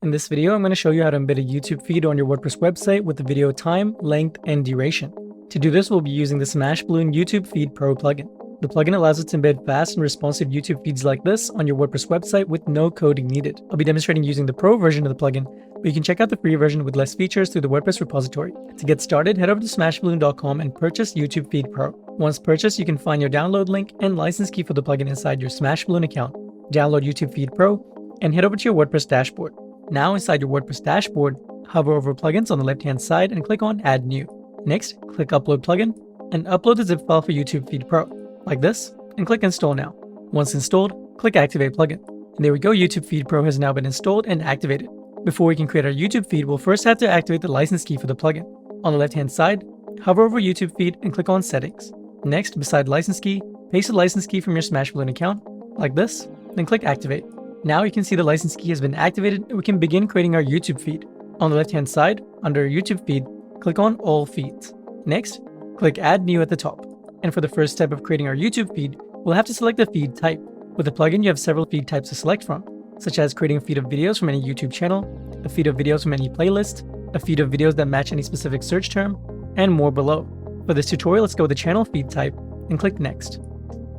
In this video, I'm going to show you how to embed a YouTube feed on your WordPress website with the video time, length, and duration. To do this, we'll be using the Smashballoon YouTube Feed Pro plugin. The plugin allows us to embed fast and responsive YouTube feeds like this on your WordPress website with no coding needed. I'll be demonstrating using the Pro version of the plugin, but you can check out the free version with less features through the WordPress repository. To get started, head over to smashballoon.com and purchase YouTube Feed Pro. Once purchased, you can find your download link and license key for the plugin inside your Smashballoon account. Download YouTube Feed Pro and head over to your WordPress dashboard. Now inside your WordPress dashboard, hover over plugins on the left-hand side and click on Add New. Next, click Upload Plugin and upload the zip file for YouTube Feed Pro, like this, and click Install Now. Once installed, click Activate Plugin. And there we go, YouTube Feed Pro has now been installed and activated. Before we can create our YouTube feed, we'll first have to activate the license key for the plugin. On the left-hand side, hover over YouTube Feed and click on Settings. Next, beside license key, paste the license key from your Smashballoon account, like this, then click Activate. Now you can see the license key has been activated and we can begin creating our YouTube feed. On the left-hand side, under YouTube feed, click on All Feeds. Next, click Add New at the top. And for the first step of creating our YouTube feed, we'll have to select a feed type. With the plugin, you have several feed types to select from, such as creating a feed of videos from any YouTube channel, a feed of videos from any playlist, a feed of videos that match any specific search term, and more below. For this tutorial, let's go with the channel feed type and click Next.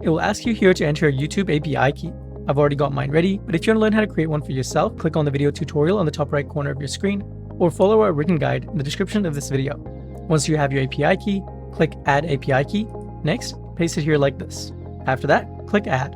It will ask you here to enter your YouTube API key. I've already got mine ready, but if you want to learn how to create one for yourself, click on the video tutorial on the top right corner of your screen, or follow our written guide in the description of this video. Once you have your API key, click Add API Key. Next, paste it here like this. After that, click Add.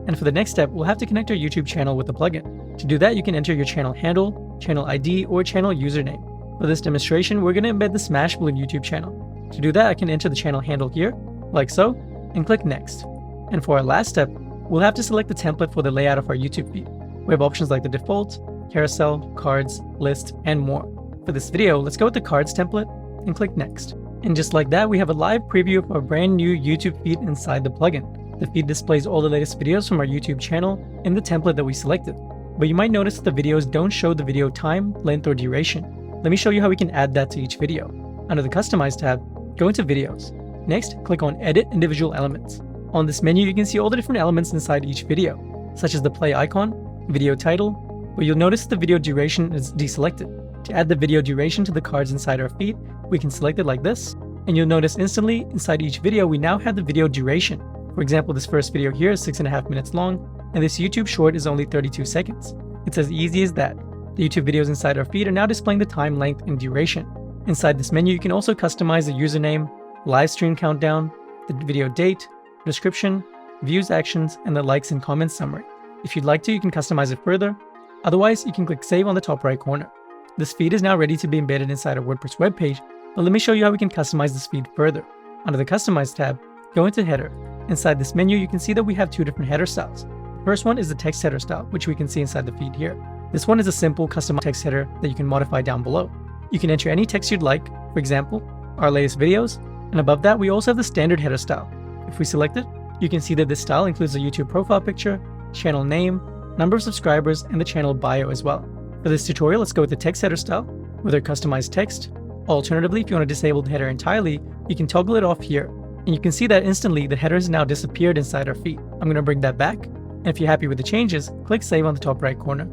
And for the next step, we'll have to connect our YouTube channel with the plugin. To do that, you can enter your channel handle, channel ID, or channel username. For this demonstration, we're going to embed the Smashballoon YouTube channel. To do that, I can enter the channel handle here, like so, and click Next. And for our last step, we'll have to select the template for the layout of our YouTube feed. We have options like the default, carousel, cards, list, and more. For this video, let's go with the cards template and click Next. And just like that, we have a live preview of our brand new YouTube feed inside the plugin. The feed displays all the latest videos from our YouTube channel in the template that we selected. But you might notice that the videos don't show the video time, length, or duration. Let me show you how we can add that to each video. Under the Customize tab, go into Videos. Next, click on Edit Individual Elements. On this menu, you can see all the different elements inside each video, such as the play icon, video title, but you'll notice the video duration is deselected. To add the video duration to the cards inside our feed, we can select it like this, and you'll notice instantly inside each video we now have the video duration. For example, this first video here is 6.5 minutes long, and this YouTube short is only 32 seconds. It's as easy as that. The YouTube videos inside our feed are now displaying the time, length, and duration. Inside this menu, you can also customize the username, live stream countdown, the video date, description, views actions, and the likes and comments summary. If you'd like to, you can customize it further. Otherwise, you can click Save on the top right corner. This feed is now ready to be embedded inside our WordPress webpage, but let me show you how we can customize this feed further. Under the Customize tab, go into Header. Inside this menu, you can see that we have two different header styles. The first one is the text header style, which we can see inside the feed here. This one is a simple custom text header that you can modify down below. You can enter any text you'd like, for example, our latest videos, and above that, we also have the standard header style. If we select it, you can see that this style includes the YouTube profile picture, channel name, number of subscribers, and the channel bio as well. For this tutorial, let's go with the text header style with our customized text. Alternatively, if you want to disable the header entirely, you can toggle it off here. And you can see that instantly the header has now disappeared inside our feed. I'm going to bring that back. And if you're happy with the changes, click Save on the top right corner.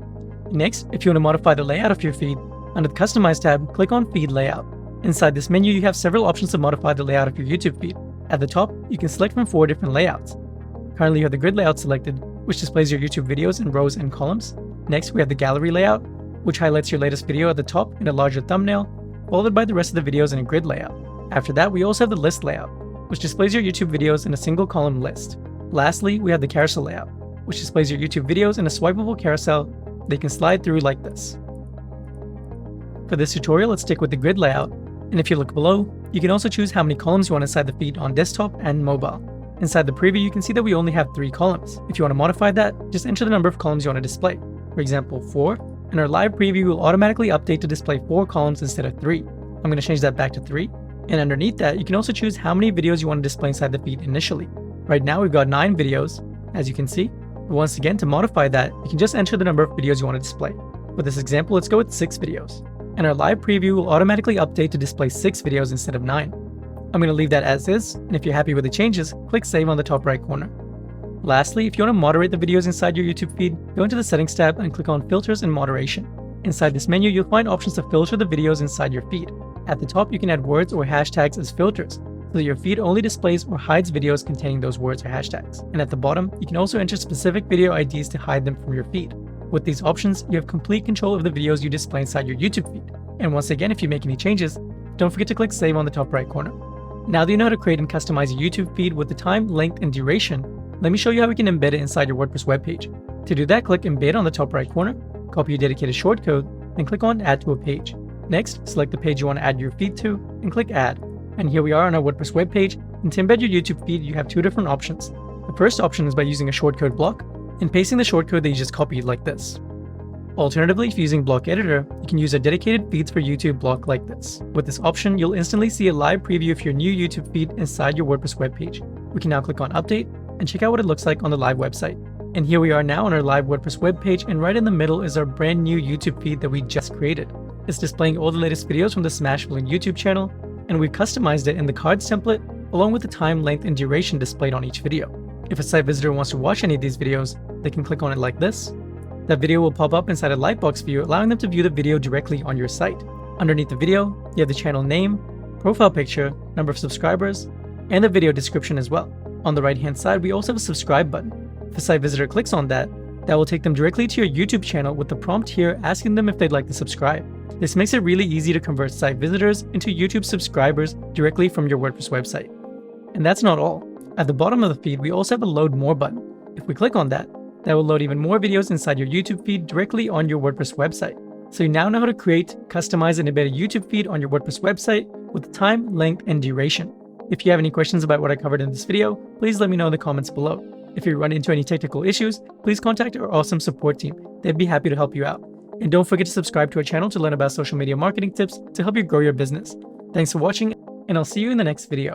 Next, if you want to modify the layout of your feed, under the Customize tab, click on Feed Layout. Inside this menu, you have several options to modify the layout of your YouTube feed. At the top, you can select from 4 different layouts. Currently, you have the grid layout selected, which displays your YouTube videos in rows and columns. Next, we have the gallery layout, which highlights your latest video at the top in a larger thumbnail, followed by the rest of the videos in a grid layout. After that, we also have the list layout, which displays your YouTube videos in a single column list. Lastly, we have the carousel layout, which displays your YouTube videos in a swipeable carousel that you can slide through like this. For this tutorial, let's stick with the grid layout, and if you look below, you can also choose how many columns you want inside the feed on desktop and mobile. Inside the preview, you can see that we only have 3 columns. If you want to modify that, just enter the number of columns you want to display. For example, 4, and our live preview will automatically update to display 4 columns instead of 3. I'm going to change that back to 3, and underneath that, you can also choose how many videos you want to display inside the feed initially. Right now, we've got 9 videos, as you can see. But once again, to modify that, you can just enter the number of videos you want to display. For this example, let's go with 6 videos. And our live preview will automatically update to display 6 videos instead of 9. I'm going to leave that as is, and if you're happy with the changes, click Save on the top right corner. Lastly, if you want to moderate the videos inside your YouTube feed, go into the Settings tab and click on Filters and Moderation. Inside this menu, you'll find options to filter the videos inside your feed. At the top, you can add words or hashtags as filters, so that your feed only displays or hides videos containing those words or hashtags. And at the bottom, you can also enter specific video IDs to hide them from your feed. With these options, you have complete control of the videos you display inside your YouTube feed. And once again, if you make any changes, don't forget to click Save on the top right corner. Now that you know how to create and customize your YouTube feed with the time, length, and duration, let me show you how we can embed it inside your WordPress webpage. To do that, click Embed on the top right corner, copy your dedicated shortcode, and click on Add to a page. Next, select the page you want to add your feed to, and click Add. And here we are on our WordPress webpage, and to embed your YouTube feed, you have two different options. The first option is by using a shortcode block, and pasting the shortcode that you just copied like this. Alternatively, if you're using Block Editor, you can use a dedicated Feeds for YouTube block like this. With this option, you'll instantly see a live preview of your new YouTube feed inside your WordPress webpage. We can now click on Update and check out what it looks like on the live website. And here we are now on our live WordPress webpage, and right in the middle is our brand new YouTube feed that we just created. It's displaying all the latest videos from the Smash Balloon YouTube channel, and we've customized it in the cards template along with the time, length, and duration displayed on each video. If a site visitor wants to watch any of these videos, they can click on it like this. That video will pop up inside a lightbox view, allowing them to view the video directly on your site. Underneath the video, you have the channel name, profile picture, number of subscribers, and the video description as well. On the right hand side, we also have a subscribe button. If a site visitor clicks on that, that will take them directly to your YouTube channel with the prompt here asking them if they'd like to subscribe. This makes it really easy to convert site visitors into YouTube subscribers directly from your WordPress website. And that's not all. At the bottom of the feed, we also have a Load More button. If we click on that, that will load even more videos inside your YouTube feed directly on your WordPress website. So you now know how to create, customize, and embed a YouTube feed on your WordPress website with the time, length, and duration. If you have any questions about what I covered in this video, please let me know in the comments below. If you run into any technical issues, please contact our awesome support team. They'd be happy to help you out. And don't forget to subscribe to our channel to learn about social media marketing tips to help you grow your business. Thanks for watching, and I'll see you in the next video.